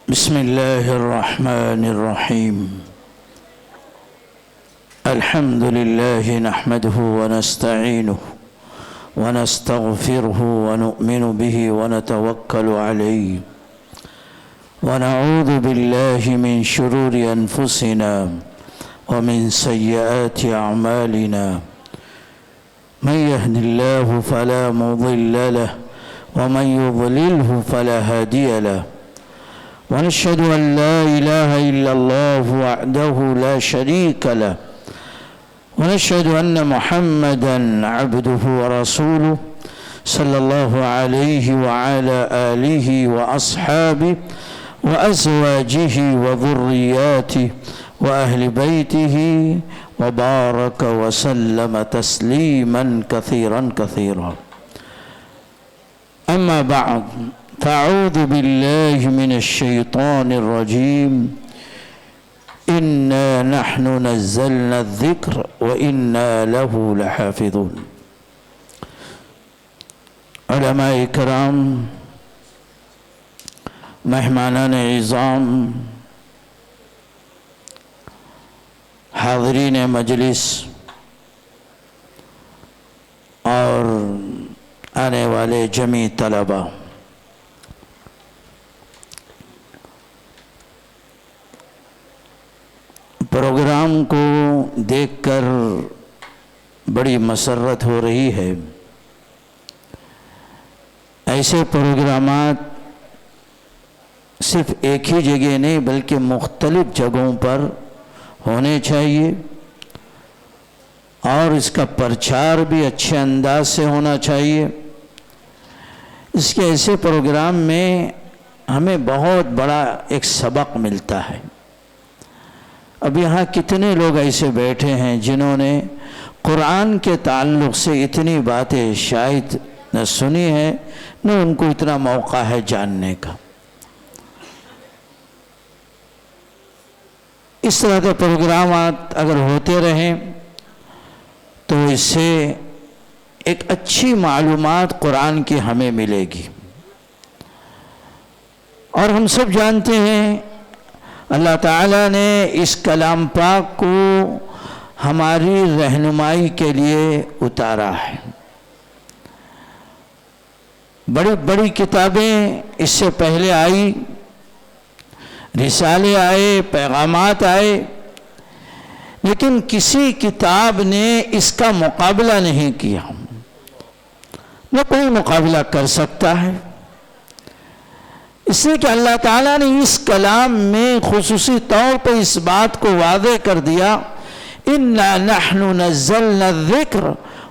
بسم الله الرحمن الرحيم. الحمد لله نحمده ونستعينه ونستغفره ونؤمن به ونتوكل عليه ونعوذ بالله من شرور أنفسنا ومن سيئات أعمالنا. من يهد الله فلا مضل له ومن يضلله فلا هادي له. ونشهد أن لا إله إلا الله وحده لا شريك له ونشهد أن محمدًا عبده ورسوله صلى الله عليه وعلى آله وأصحابه وأزواجه وذرياته وأهل بيته وبارك وسلم تسليمًا كثيرًا كثيرًا. أما بعد، فأعوذ بالله من الشيطان الرجيم. إنا نحن نزلنا الذكر وإنا له لحافظون. علماء کرام، مہمانان عظام، حاضرین مجلس اور آنے والے جمیع طلباء، پروگرام کو دیکھ کر بڑی مسرت ہو رہی ہے. ایسے پروگرامات صرف ایک ہی جگہ نہیں بلکہ مختلف جگہوں پر ہونے چاہیے، اور اس کا پرچار بھی اچھے انداز سے ہونا چاہیے. اس کے ایسے پروگرام میں ہمیں بہت بڑا ایک سبق ملتا ہے. اب یہاں کتنے لوگ ایسے بیٹھے ہیں جنہوں نے قرآن کے تعلق سے اتنی باتیں شاید نہ سنی ہے، نہ ان کو اتنا موقع ہے جاننے کا. اس طرح کے پروگرامات اگر ہوتے رہیں تو اس سے ایک اچھی معلومات قرآن کی ہمیں ملے گی. اور ہم سب جانتے ہیں اللہ تعالیٰ نے اس کلام پاک کو ہماری رہنمائی کے لیے اتارا ہے. بڑی بڑی کتابیں اس سے پہلے آئی، رسالے آئے، پیغامات آئے، لیکن کسی کتاب نے اس کا مقابلہ نہیں کیا، نہ کوئی مقابلہ کر سکتا ہے. اس لیے کہ اللہ تعالیٰ نے اس کلام میں خصوصی طور پر اس بات کو واضح کر دیا، اِنَّا نَحْنُ نَزَّلْنَا الذِّكْرَ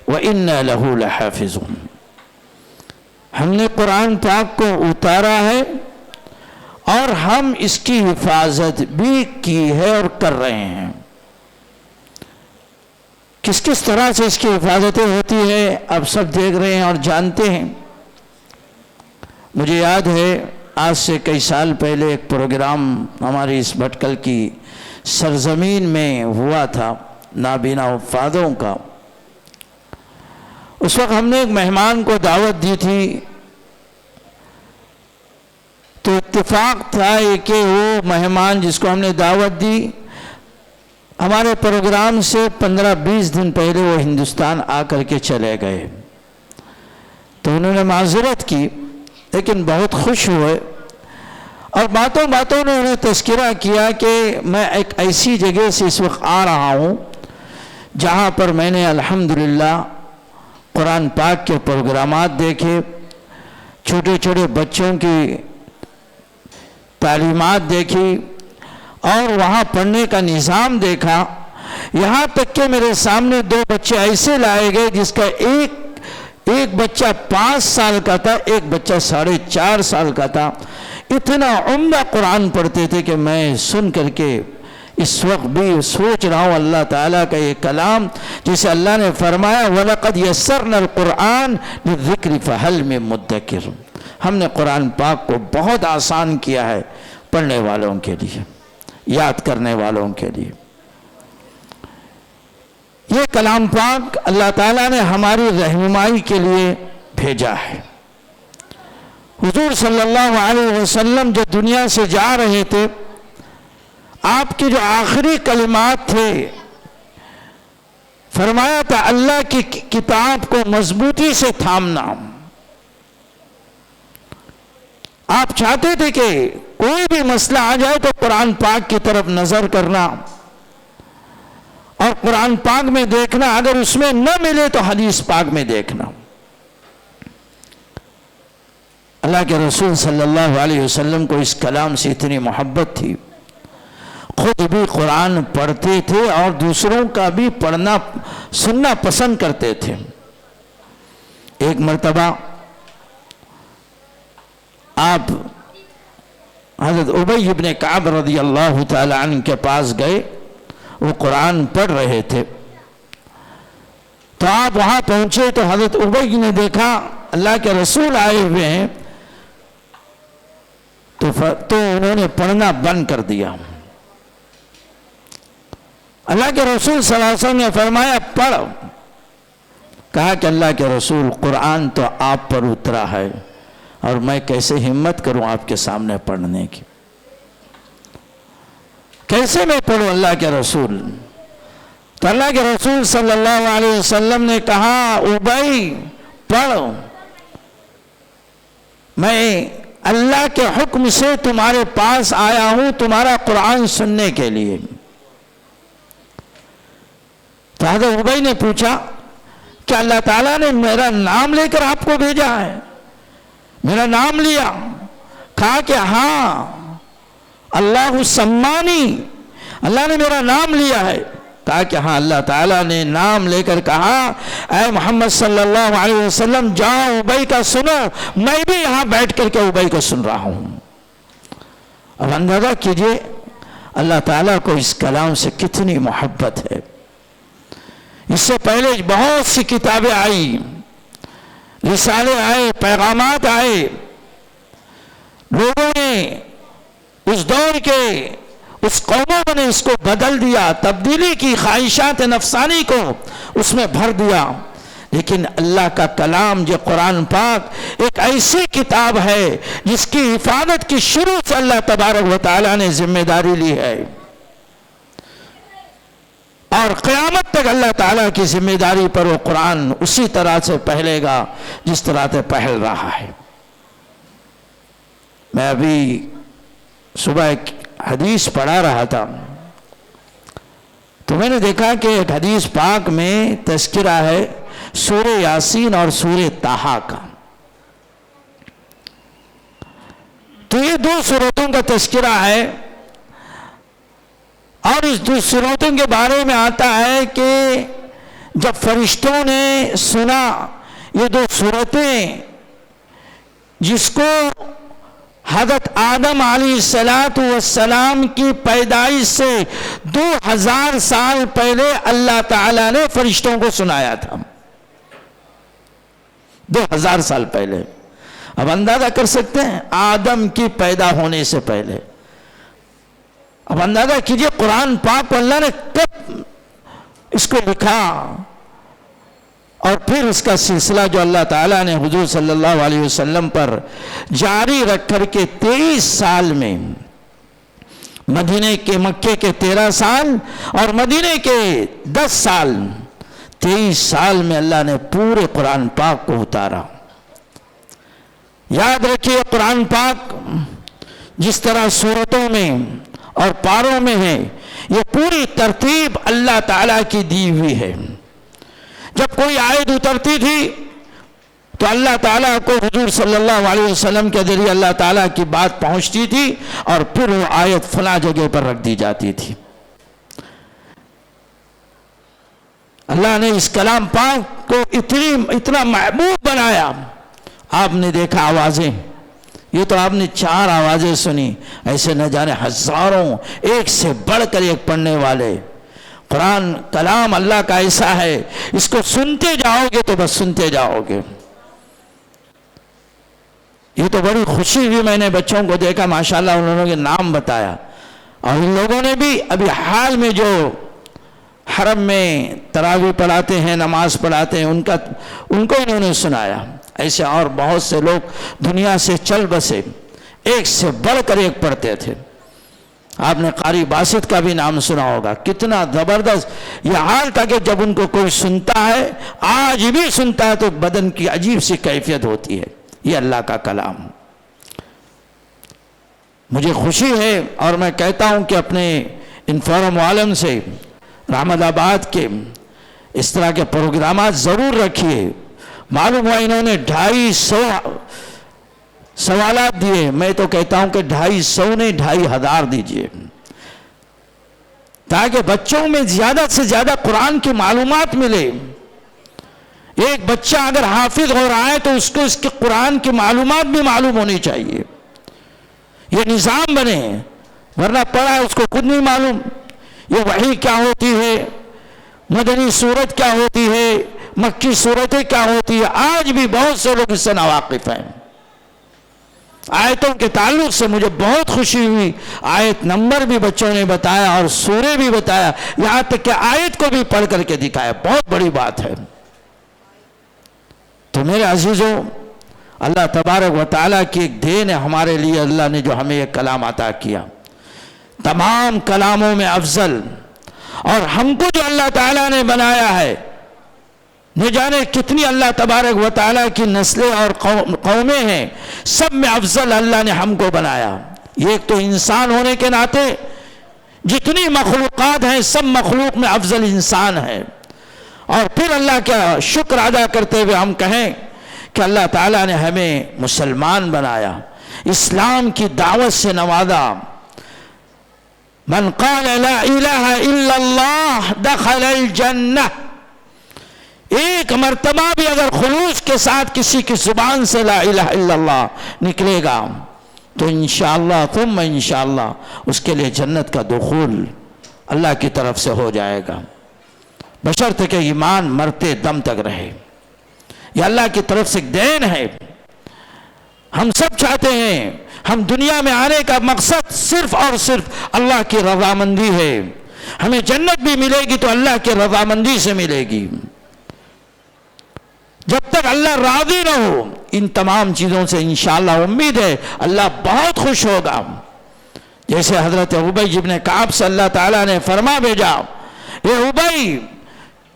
وَإِنَّا لَهُ لَحَافِظُونَ. ہم نے قرآن پاک کو اتارا ہے اور ہم اس کی حفاظت بھی کی ہے اور کر رہے ہیں. کس کس طرح سے اس کی حفاظتیں ہوتی ہے آپ سب دیکھ رہے ہیں اور جانتے ہیں. مجھے یاد ہے آج سے کئی سال پہلے ایک پروگرام ہماری اس بھٹکل کی سرزمین میں ہوا تھا، نابینا حفاظوں کا. اس وقت ہم نے ایک مہمان کو دعوت دی تھی، تو اتفاق تھا کہ وہ مہمان جس کو ہم نے دعوت دی ہمارے پروگرام سے 15-20 دن پہلے وہ ہندوستان آ کر کے چلے گئے. تو انہوں نے معذرت کی لیکن بہت خوش ہوئے، اور باتوں باتوں نے انہیں تذکرہ کیا کہ میں ایک ایسی جگہ سے اس وقت آ رہا ہوں جہاں پر میں نے الحمدللہ قرآن پاک کے پروگرامات دیکھے، چھوٹے چھوٹے بچوں کی تعلیمات دیکھی، اور وہاں پڑھنے کا نظام دیکھا. یہاں تک کہ میرے سامنے 2 بچے ایسے لائے گئے جس کا ایک بچہ 5 سال کا تھا، ایک بچہ 4.5 سال کا تھا. اتنا عمدہ قرآن پڑھتے تھے کہ میں سن کر کے اس وقت بھی سوچ رہا ہوں اللہ تعالیٰ کا یہ کلام جسے اللہ نے فرمایا وَلَقَدْ يَسَّرْنَا الْقُرْآنَ لِلذِّكْرِ فَهَلْ مِن مُدَّكِرٍ. ہم نے قرآن پاک کو بہت آسان کیا ہے پڑھنے والوں کے لیے، یاد کرنے والوں کے لیے. یہ کلام پاک اللہ تعالیٰ نے ہماری رہنمائی کے لیے بھیجا ہے. حضور صلی اللہ علیہ وسلم جو دنیا سے جا رہے تھے، آپ کے جو آخری کلمات تھے، فرمایا تھا اللہ کی کتاب کو مضبوطی سے تھامنا۔ آپ چاہتے تھے کہ کوئی بھی مسئلہ آ جائے تو قرآن پاک کی طرف نظر کرنا اور قرآن پاک میں دیکھنا، اگر اس میں نہ ملے تو حدیث پاک میں دیکھنا۔ اللہ کے رسول صلی اللہ علیہ وسلم کو اس کلام سے اتنی محبت تھی، خود بھی قرآن پڑھتے تھے اور دوسروں کا بھی پڑھنا سننا پسند کرتے تھے۔ ایک مرتبہ آپ حضرت ابی بن کعب رضی اللہ تعالی عنہ کے پاس گئے، وہ قرآن پڑھ رہے تھے، تو آپ وہاں پہنچے تو حضرت ابی نے دیکھا اللہ کے رسول آئے ہوئے ہیں، تو انہوں نے پڑھنا بند کر دیا۔ اللہ کے رسول صلی اللہ علیہ وسلم نے فرمایا پڑھ۔ کہا کہ اللہ کے رسول قرآن تو آپ پر اترا ہے اور میں کیسے ہمت کروں آپ کے سامنے پڑھنے کی، کیسے میں پڑھوں اللہ کے رسول؟ تو اللہ کے رسول صلی اللہ علیہ وسلم نے کہا ابی پڑھ، میں اللہ کے حکم سے تمہارے پاس آیا ہوں تمہارا قرآن سننے کے لیے۔ تو حضرت ابی نے پوچھا کہ اللہ تعالیٰ نے میرا نام لے کر آپ کو بھیجا ہے؟ میرا نام لیا؟ کہا کہ ہاں، اللہ سمانی، اللہ نے میرا نام لیا ہے۔ کہا کہ ہاں، اللہ تعالیٰ نے نام لے کر کہا اے محمد صلی اللہ علیہ وسلم جاؤ ابی کا سنو، میں بھی یہاں بیٹھ کر کے ابی کو سن رہا ہوں۔ اب اندازہ کیجئے اللہ تعالیٰ کو اس کلام سے کتنی محبت ہے۔ اس سے پہلے بہت سی کتابیں آئی، رسالے آئے، پیغامات آئے، لوگوں نے اس دور کے اس قوموں نے اس کو بدل دیا، تبدیلی کی، خواہشات نفسانی کو اس میں بھر دیا، لیکن اللہ کا کلام جو قرآن پاک ایک ایسی کتاب ہے جس کی حفاظت کی شروع سے اللہ تبارک و تعالیٰ نے ذمہ داری لی ہے، اور قیامت تک اللہ تعالیٰ کی ذمہ داری پر وہ قرآن اسی طرح سے پہلے گا جس طرح سے پہل رہا ہے۔ میں ابھی صبح ایک حدیث پڑھا رہا تھا تو میں نے دیکھا کہ ایک حدیث پاک میں تذکرہ ہے سورہ یاسین اور سورہ طٰہٰ کا، تو یہ دو سورتوں کا تذکرہ ہے، اور اس دو سورتوں کے بارے میں آتا ہے کہ جب فرشتوں نے سنا یہ دو سورتیں جس کو حضرت آدم علیہ السلام کی پیدائش سے 2000 سال پہلے اللہ تعالیٰ نے فرشتوں کو سنایا تھا، 2000 سال پہلے۔ اب اندازہ کر سکتے ہیں آدم کی پیدا ہونے سے پہلے، اب اندازہ کیجئے قرآن پاک اللہ نے کب اس کو لکھا، اور پھر اس کا سلسلہ جو اللہ تعالیٰ نے حضور صلی اللہ علیہ وسلم پر جاری رکھ کر کے 23 سال میں، مدینے کے مکے کے 13 سال اور مدینے کے 10 سال، 23 سال میں اللہ نے پورے قرآن پاک کو اتارا۔ یاد رکھیے قرآن پاک جس طرح سورتوں میں اور پاروں میں ہے، یہ پوری ترتیب اللہ تعالیٰ کی دی ہوئی ہے۔ جب کوئی آیت اترتی تھی تو اللہ تعالیٰ کو حضور صلی اللہ علیہ وسلم کے ذریعے اللہ تعالیٰ کی بات پہنچتی تھی اور پھر وہ آیت فلاں جگہ پر رکھ دی جاتی تھی۔ اللہ نے اس کلام پاک کو اتنا محبوب بنایا۔ آپ نے دیکھا آوازیں، یہ تو آپ نے 4 آوازیں سنی، ایسے نہ جانے ہزاروں، ایک سے بڑھ کر ایک پڑھنے والے۔ قرآن کلام اللہ کا ایسا ہے، اس کو سنتے جاؤ گے تو بس سنتے جاؤ گے۔ یہ تو بڑی خوشی ہوئی، میں نے بچوں کو دیکھا ماشاءاللہ انہوں نے نام بتایا، اور ان لوگوں نے بھی ابھی حال میں جو حرم میں تراویح پڑھاتے ہیں، نماز پڑھاتے ہیں، ان کو انہوں نے سنایا۔ ایسے اور بہت سے لوگ دنیا سے چل بسے، ایک سے بڑھ کر ایک پڑھتے تھے۔ آپ نے قاری باسط کا بھی نام سنا ہوگا، کتنا زبردست یہ حال تھا کہ جب ان کو کوئی سنتا ہے، آج بھی سنتا ہے، تو بدن کی عجیب سی کیفیت ہوتی ہے۔ یہ اللہ کا کلام۔ مجھے خوشی ہے اور میں کہتا ہوں کہ اپنے ان فورم عالم سے، احمد آباد کے اس طرح کے پروگرامات ضرور رکھیے۔ معلوم ہوا انہوں نے 250 سوالات دیے، میں تو کہتا ہوں کہ 250 نہیں 2500 دیجئے، تاکہ بچوں میں زیادہ سے زیادہ قرآن کی معلومات ملے۔ ایک بچہ اگر حافظ ہو رہا ہے تو اس کو اس کے قرآن کی معلومات بھی معلوم ہونی چاہیے، یہ نظام بنے، ورنہ پڑھا ہے اس کو خود نہیں معلوم یہ وحی کیا ہوتی ہے، مدنی سورت کیا ہوتی ہے، مکی سورتیں کیا ہوتی ہے۔ آج بھی بہت سے لوگ اس سے ناواقف ہیں۔ آیتوں کے تعلق سے مجھے بہت خوشی ہوئی، آیت نمبر بھی بچوں نے بتایا اور سورے بھی بتایا، یہاں تک کہ آیت کو بھی پڑھ کر کے دکھایا، بہت بڑی بات ہے۔ تو میرے عزیزوں، اللہ تبارک و تعالیٰ کی ایک دین ہے ہمارے لیے، اللہ نے جو ہمیں یہ کلام عطا کیا، تمام کلاموں میں افضل، اور ہم کو جو اللہ تعالیٰ نے بنایا ہے، نہ جانے کتنی اللہ تبارک و تعالیٰ کی نسلیں اور قومیں ہیں، سب میں افضل اللہ نے ہم کو بنایا۔ یہ ایک تو انسان ہونے کے ناطے جتنی مخلوقات ہیں سب مخلوق میں افضل انسان ہے، اور پھر اللہ کا شکر ادا کرتے ہوئے ہم کہیں کہ اللہ تعالیٰ نے ہمیں مسلمان بنایا، اسلام کی دعوت سے نوازا۔ من قال لا الہ الا اللہ دخل الجنہ، ایک مرتبہ بھی اگر خلوص کے ساتھ کسی کی زبان سے لا الہ الا اللہ نکلے گا تو انشاءاللہ ثم انشاءاللہ اس کے لیے جنت کا دخول اللہ کی طرف سے ہو جائے گا، بشرط کہ ایمان مرتے دم تک رہے۔ یہ اللہ کی طرف سے ایک دین ہے۔ ہم سب چاہتے ہیں، ہم دنیا میں آنے کا مقصد صرف اور صرف اللہ کی رضامندی ہے، ہمیں جنت بھی ملے گی تو اللہ کی رضامندی سے ملے گی۔ جب تک اللہ راضی نہ ہو ان تمام چیزوں سے انشاءاللہ امید ہے اللہ بہت خوش ہوگا۔ جیسے حضرت ابی بن کعب سے اللہ تعالیٰ نے فرما بھیجا، اے ابی،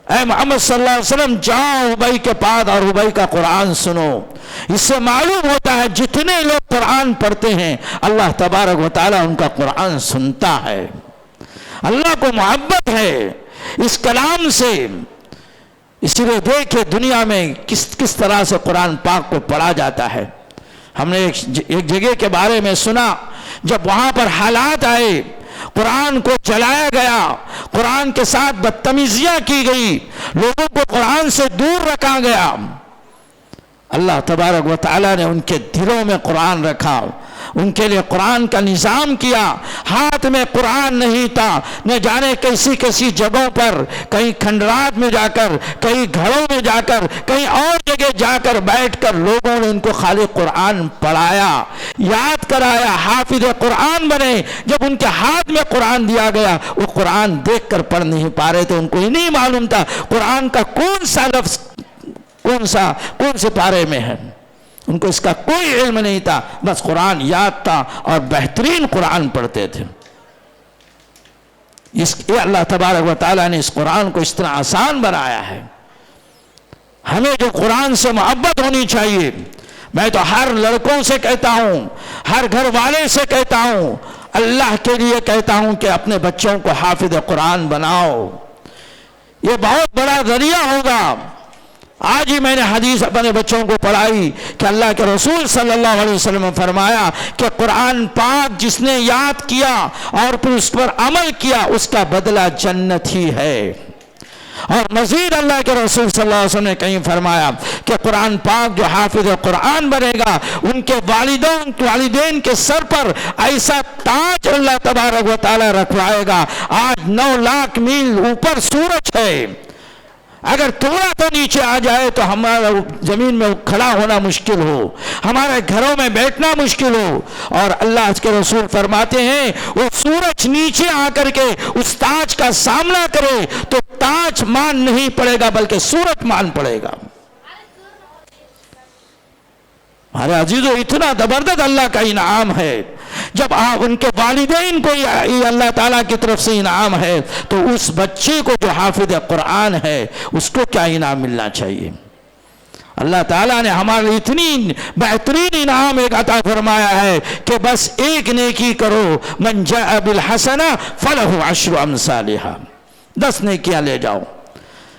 اے محمد صلی اللہ علیہ وسلم جاؤ ابی کے پاس اور ابی کا قرآن سنو۔ اس سے معلوم ہوتا ہے جتنے لوگ قرآن پڑھتے ہیں اللہ تبارک و تعالیٰ ان کا قرآن سنتا ہے، اللہ کو محبت ہے اس کلام سے۔ اس لیے دیکھیں دنیا میں کس طرح سے قرآن پاک کو پڑھا جاتا ہے۔ ہم نے ایک جگہ کے بارے میں سنا، جب وہاں پر حالات آئے، قرآن کو جلایا گیا، قرآن کے ساتھ بدتمیزیاں کی گئی، لوگوں کو قرآن سے دور رکھا گیا، اللہ تبارک و تعالیٰ نے ان کے دلوں میں قرآن رکھا، ان کے لیے قرآن کا نظام کیا۔ ہاتھ میں قرآن نہیں تھا، نہ جانے کیسی جگہوں پر، کہیں کھنڈرات میں جا کر، کہیں گھروں میں جا کر، کہیں اور جگہ جا کر بیٹھ کر لوگوں نے ان کو خالی قرآن پڑھایا، یاد کرایا، حافظ قرآن بنے۔ جب ان کے ہاتھ میں قرآن دیا گیا وہ قرآن دیکھ کر پڑھ نہیں پا رہے تھے، ان کو ہی نہیں معلوم تھا قرآن کا کون سا لفظ کون سے پارے میں ہے، ان کو اس کا کوئی علم نہیں تھا، بس قرآن یاد تھا اور بہترین قرآن پڑھتے تھے۔ یہ اللہ تبارک و تعالیٰ نے اس قرآن کو اس طرح آسان بنایا ہے۔ ہمیں جو قرآن سے محبت ہونی چاہیے، میں تو ہر لڑکوں سے کہتا ہوں، ہر گھر والے سے کہتا ہوں، اللہ کے لیے کہتا ہوں کہ اپنے بچوں کو حافظ قرآن بناؤ، یہ بہت بڑا ذریعہ ہوگا۔ آج ہی میں نے حدیث اپنے بچوں کو پڑھائی کہ اللہ کے رسول صلی اللہ علیہ وسلم نے فرمایا کہ قرآن پاک جس نے یاد کیا اور پھر اس پر عمل کیا اس کا بدلہ جنت ہی ہے۔ اور مزید اللہ کے رسول صلی اللہ علیہ وسلم نے کہیں فرمایا کہ قرآن پاک جو حافظ قرآن بنے گا ان کے والدین کے سر پر ایسا تاج اللہ تبارک و تعالیٰ رکھوائے گا۔ آج 9 لاکھ میل اوپر سورج ہے، اگر تھوڑا تو نیچے آ جائے تو ہمارا زمین میں کھڑا ہونا مشکل ہو، ہمارے گھروں میں بیٹھنا مشکل ہو، اور اللہ کے رسول فرماتے ہیں وہ سورج نیچے آ کر کے اس تاج کا سامنا کرے تو تاج مان نہیں پڑے گا بلکہ سورج مان پڑے گا۔ ہمارے عزیزو اتنا زبردست اللہ کا انعام ہے، جب آپ ان کے والدین کو یہ اللہ تعالیٰ کی طرف سے انعام ہے تو اس بچے کو جو حافظ قرآن ہے اس کو کیا انعام ملنا چاہیے۔ اللہ تعالیٰ نے ہمارے اتنی بہترین انعام ایک عطا فرمایا ہے کہ بس ایک نیکی کرو، من جاء بالحسنہ فلہ عشر امثالہا، 10 نیکیاں لے جاؤ۔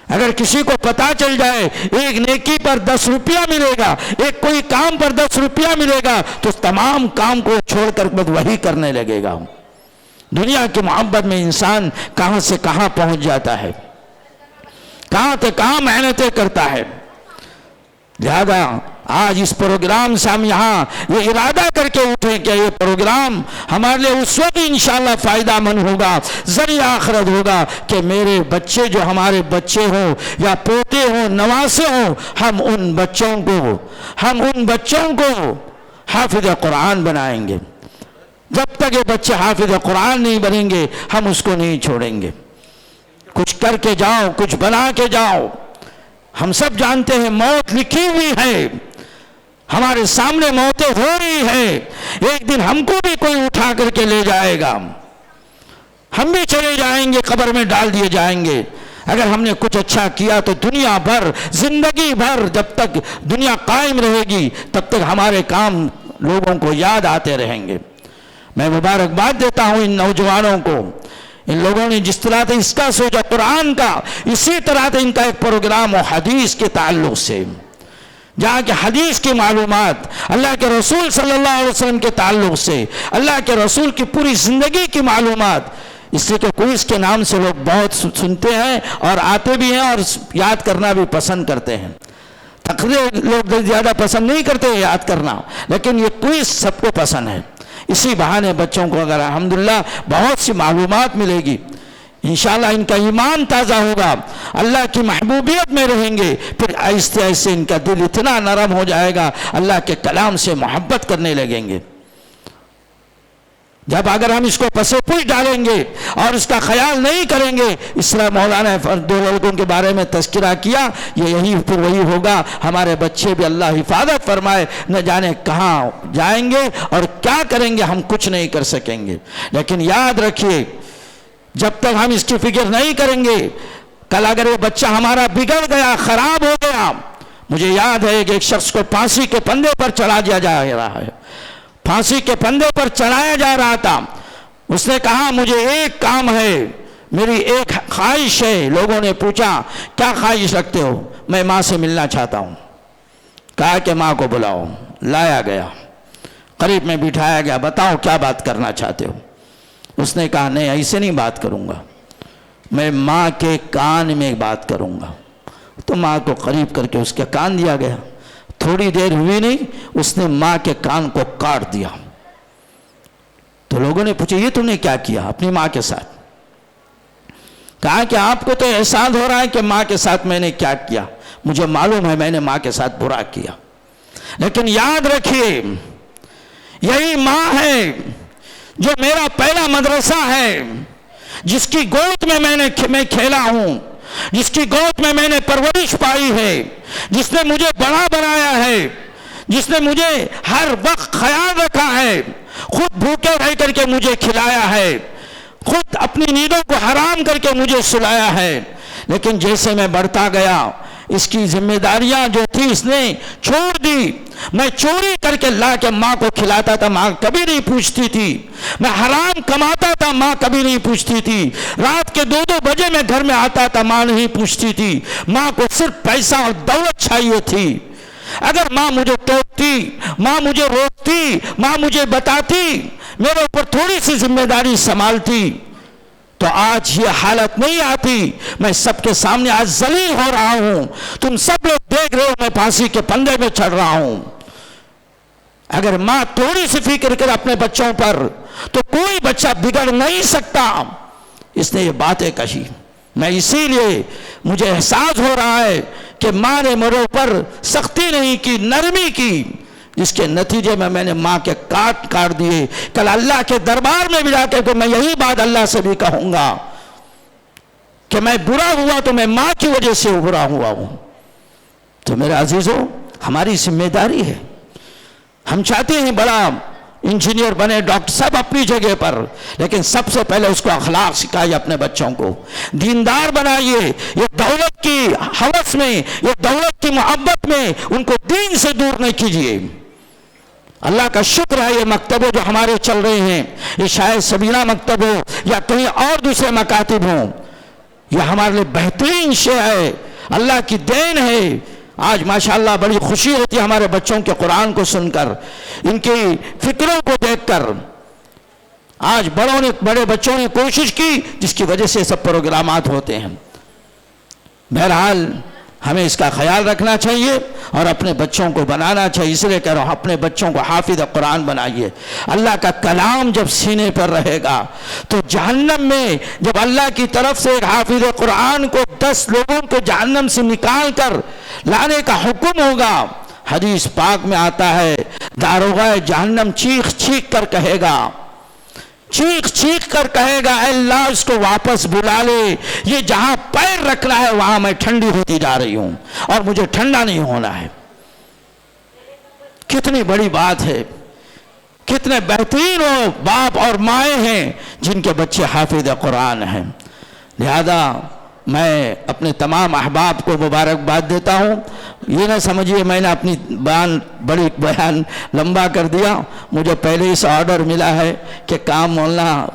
اگر کسی کو پتا چل جائے ایک نیکی پر 10 روپیہ ملے گا، ایک کوئی کام پر 10 روپیہ ملے گا، تو تمام کام کو چھوڑ کر بس وہی کرنے لگے گا۔ دنیا کی محبت میں انسان کہاں سے کہاں پہنچ جاتا ہے، کہاں سے کہاں محنتیں کرتا ہے۔ لہذا آج اس پروگرام سے ہم یہاں یہ ارادہ کر کے اٹھیں کہ یہ پروگرام ہمارے لیے اس وقت انشاءاللہ فائدہ مند ہوگا، ذریعہ آخرت ہوگا کہ میرے بچے جو ہمارے بچے ہوں یا پوتے ہوں، نواسے ہوں، ہم ان بچوں کو حافظ قرآن بنائیں گے۔ جب تک یہ بچے حافظ قرآن نہیں بنیں گے ہم اس کو نہیں چھوڑیں گے۔ کچھ کر کے جاؤ، کچھ بنا کے جاؤ۔ ہم سب جانتے ہیں موت لکھی ہوئی ہے، ہمارے سامنے موتیں ہو رہی ہے، ایک دن ہم کو بھی کوئی اٹھا کر کے لے جائے گا، ہم بھی چلے جائیں گے، قبر میں ڈال دیے جائیں گے۔ اگر ہم نے کچھ اچھا کیا تو دنیا بھر، زندگی بھر، جب تک دنیا قائم رہے گی تب تک ہمارے کام لوگوں کو یاد آتے رہیں گے۔ میں مبارکباد دیتا ہوں ان نوجوانوں کو، ان لوگوں نے جس طرح سے اس کا سوچا قرآن کا، اسی طرح سے ان کا ایک پروگرام ہو حدیث کے تعلق سے، جہاں کہ حدیث کی معلومات، اللہ کے رسول صلی اللہ علیہ وسلم کے تعلق سے، اللہ کے رسول کی پوری زندگی کی معلومات، اس لیے کہ کوئز کے نام سے لوگ بہت سنتے ہیں اور آتے بھی ہیں اور یاد کرنا بھی پسند کرتے ہیں۔ تقریر لوگ زیادہ پسند نہیں کرتے یاد کرنا، لیکن یہ کوئز سب کو پسند ہے۔ اسی بہانے بچوں کو اگر الحمدللہ بہت سی معلومات ملے گی، انشاءاللہ ان کا ایمان تازہ ہوگا، اللہ کی محبوبیت میں رہیں گے، پھر آہستہ آہستہ ان کا دل اتنا نرم ہو جائے گا، اللہ کے کلام سے محبت کرنے لگیں گے۔ جب اگر ہم اس کو پس پوش ڈالیں گے اور اس کا خیال نہیں کریں گے، اس طرح مولانا نے 2 لڑکوں کے بارے میں تذکرہ کیا، یہی پھر وہی ہوگا، ہمارے بچے بھی اللہ حفاظت فرمائے، نہ جانے کہاں جائیں گے اور کیا کریں گے، ہم کچھ نہیں کر سکیں گے۔ لیکن یاد رکھیے جب تک ہم اس کی فکر نہیں کریں گے، کل اگر یہ بچہ ہمارا بگڑ گیا، خراب ہو گیا، مجھے یاد ہے کہ ایک شخص کو پھانسی کے پندے پر چڑھا دیا جا رہا ہے، پھانسی کے پندے پر چڑھایا جا رہا تھا۔ اس نے کہا مجھے ایک کام ہے، میری ایک خواہش ہے۔ لوگوں نے پوچھا کیا خواہش رکھتے ہو؟ میں ماں سے ملنا چاہتا ہوں۔ کہا کہ ماں کو بلاؤ، لایا گیا، قریب میں بٹھایا گیا، بتاؤ کیا بات کرنا چاہتے ہو؟ اس نے کہا نہیں ایسے نہیں بات کروں گا، میں ماں کے کان میں بات کروں گا۔ تو ماں کو قریب کر کے اس کے کان دیا گیا، تھوڑی دیر ہوئی نہیں اس نے ماں کے کان کو کاٹ دیا۔ تو لوگوں نے پوچھا یہ تم نے کیا کیا اپنی ماں کے ساتھ؟ کہا کہ آپ کو تو احساس ہو رہا ہے کہ ماں کے ساتھ میں نے کیا کیا، مجھے معلوم ہے میں نے ماں کے ساتھ برا کیا، لیکن یاد رکھیے یہی ماں ہے جو میرا پہلا مدرسہ ہے، جس کی گود میں میں کھیلا ہوں، جس کی گود میں نے پرورش پائی ہے، جس نے مجھے بڑا بنایا ہے، جس نے مجھے ہر وقت خیال رکھا ہے، خود بھوکے رہ کر کے مجھے کھلایا ہے، خود اپنی نیندوں کو حرام کر کے مجھے سلایا ہے۔ لیکن جیسے میں بڑھتا گیا اس کی ذمہ داریاں جو تھی اس نے چھوڑ دی۔ میں چوری کر کے لا کے ماں کو کھلاتا تھا، ماں کبھی نہیں پوچھتی تھی۔ میں حرام کماتا تھا، ماں کبھی نہیں پوچھتی تھی۔ رات کے 2 بجے میں گھر میں آتا تھا، ماں نہیں پوچھتی تھی۔ ماں کو صرف پیسہ اور دولت چاہیے تھی۔ اگر ماں مجھے ٹوکتی، ماں مجھے روکتی، ماں مجھے بتاتی، میرے اوپر تھوڑی سی ذمہ داری سنبھالتی، تو آج یہ حالت نہیں آتی۔ میں سب کے سامنے آج ذلیل ہو رہا ہوں، تم سب لوگ دیکھ رہے ہو میں پھانسی کے پندے میں چڑھ رہا ہوں۔ اگر ماں تھوڑی سی فکر کرے اپنے بچوں پر تو کوئی بچہ بگڑ نہیں سکتا۔ اس نے یہ باتیں کہی، میں اسی لیے مجھے احساس ہو رہا ہے کہ ماں نے میرے اوپر سختی نہیں کی، نرمی کی، جس کے نتیجے میں نے ماں کے کاٹ دیے۔ کل اللہ کے دربار میں بھی جا کے میں یہی بات اللہ سے بھی کہوں گا کہ میں برا ہوا تو میں ماں کی وجہ سے برا ہوا ہوں۔ تو میرے عزیزوں ہماری ذمہ داری ہے، ہم چاہتے ہیں بڑا انجینئر بنے، ڈاکٹر، سب اپنی جگہ پر، لیکن سب سے پہلے اس کو اخلاق سکھائیے اپنے بچوں کو، دیندار بنائیے، یہ دولت کی ہوس میں، یہ دولت کی محبت میں ان کو دین سے دور نہیں کیجیے۔ اللہ کا شکر ہے یہ مکتب جو ہمارے چل رہے ہیں، یہ شاید سبینا مکتب ہو یا کہیں اور دوسرے مکاتب ہوں، یہ ہمارے لیے بہترین شے ہے، اللہ کی دین ہے۔ آج ماشاءاللہ بڑی خوشی ہوتی ہے ہمارے بچوں کے قرآن کو سن کر، ان کی فکروں کو دیکھ کر۔ آج بڑے بچوں نے کوشش کی جس کی وجہ سے سب پروگرامات ہوتے ہیں۔ بہرحال ہمیں اس کا خیال رکھنا چاہیے اور اپنے بچوں کو بنانا چاہیے، اس لیے کہہ رہا ہوں اپنے بچوں کو حافظ قرآن بنائیے۔ اللہ کا کلام جب سینے پر رہے گا تو جہنم میں جب اللہ کی طرف سے ایک حافظ قرآن کو 10 لوگوں کو جہنم سے نکال کر لانے کا حکم ہوگا، حدیث پاک میں آتا ہے داروغہ جہنم چیخ چیخ کر کہے گا، چیخ چیخ کر کہے گا اے اللہ اس کو واپس بلا لے، یہ جہاں پیر رکھنا ہے وہاں میں ٹھنڈی ہوتی جا رہی ہوں اور مجھے ٹھنڈا نہیں ہونا ہے۔ کتنی بڑی بات ہے، کتنے بہترین وہ باپ اور مائیں ہیں جن کے بچے حافظ قرآن ہیں۔ لہذا میں اپنے تمام احباب کو مبارکباد دیتا ہوں۔ یہ نہ سمجھیے میں نے اپنی بیان لمبا کر دیا، مجھے پہلے ہی سے آرڈر ملا ہے کہ کام مولانا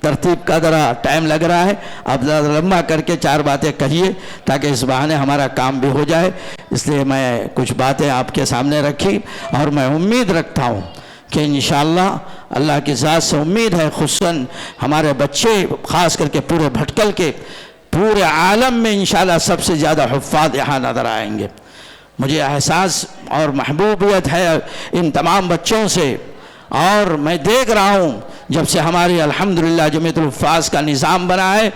ترتیب کا ذرا ٹائم لگ رہا ہے، اب ذرا لمبا کر کے 4 باتیں کہیے تاکہ اس بہانے ہمارا کام بھی ہو جائے، اس لیے میں کچھ باتیں آپ کے سامنے رکھی اور میں امید رکھتا ہوں کہ انشاءاللہ اللہ کی ذات سے امید ہے، خصوصاً ہمارے بچے خاص کر کے پورے بھٹکل کے پورے عالم میں انشاءاللہ سب سے زیادہ حفاظ یہاں نظر آئیں گے۔ مجھے احساس اور محبوبیت ہے ان تمام بچوں سے، اور میں دیکھ رہا ہوں جب سے ہماری الحمدللہ جمعیت الحفاظ کا نظام بنا ہے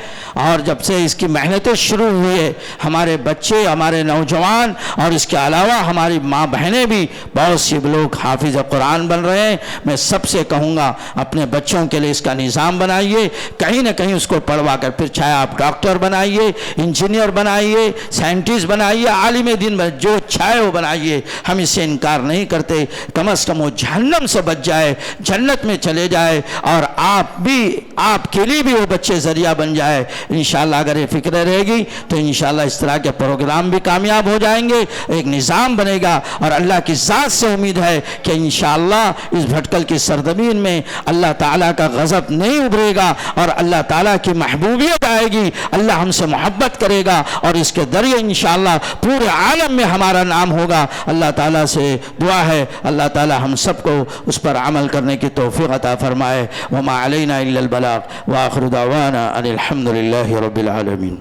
اور جب سے اس کی محنتیں شروع ہوئی ہے، ہمارے بچے، ہمارے نوجوان اور اس کے علاوہ ہماری ماں بہنیں بھی بہت سی لوگ حافظ قرآن بن رہے ہیں۔ میں سب سے کہوں گا اپنے بچوں کے لیے اس کا نظام بنائیے، کہیں نہ کہیں اس کو پڑھوا کر پھر چاہے آپ ڈاکٹر بنائیے، انجینئر بنائیے، سائنٹسٹ بنائیے، عالم دین جو چاہے وہ بنائیے، ہم اس سے انکار نہیں کرتے۔ کم از کم وہ جہنم سے بچ جائے، جنت میں چلے جائے اور آپ کے لیے بھی وہ بچے ذریعہ بن جائے۔ انشاءاللہ اگر یہ فکر رہے گی تو انشاءاللہ اس طرح کے پروگرام بھی کامیاب ہو جائیں گے، ایک نظام بنے گا، اور اللہ کی ذات سے امید ہے کہ انشاءاللہ اس بھٹکل کی سرزمین میں اللہ تعالیٰ کا غضب نہیں ابھرے گا اور اللہ تعالیٰ کی محبوبیت آئے گی، اللہ ہم سے محبت کرے گا اور اس کے ذریعے انشاءاللہ پورے عالم میں ہمارا نام ہوگا۔ اللہ تعالیٰ سے دعا ہے اللہ تعالیٰ ہم سب کو اس پر عمل کرنے کی توفیق عطا فرمائے۔ وما علینا الا البلاغ، وآخر دعوانا ان الحمد للہ رب العالمین۔